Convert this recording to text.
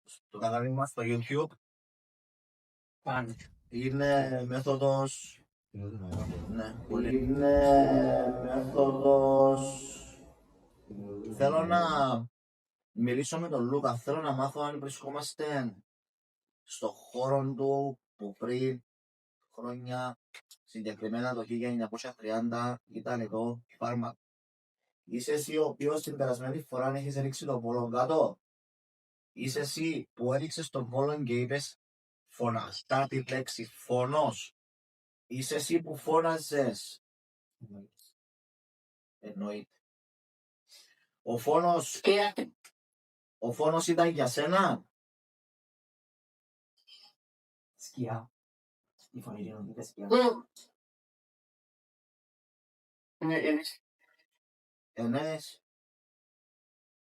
στο κανάλι μας στο YouTube. Πάνε. Είναι μέθοδος. Ναι, πολύ. Είναι μέθοδος. Θέλω να μιλήσω με τον Λούκα. Θέλω να μάθω αν βρισκόμαστε στο χώρο του που πριν χρόνια, συγκεκριμένα το 1930, ήταν εδώ φάρμακο. Είσαι εσύ ο οποίος την περασμένη φορά έχεις ρίξει τον πόλο κάτω. Είσαι εσύ που έριξες τον πόλο και είπες φωναστά τη λέξη φωνός. Είσαι εσύ που φώναζες. Εννοείται. Ο φόνος ήταν για σένα. Σκιά. Η φωνή είναι σκιά. Ενές.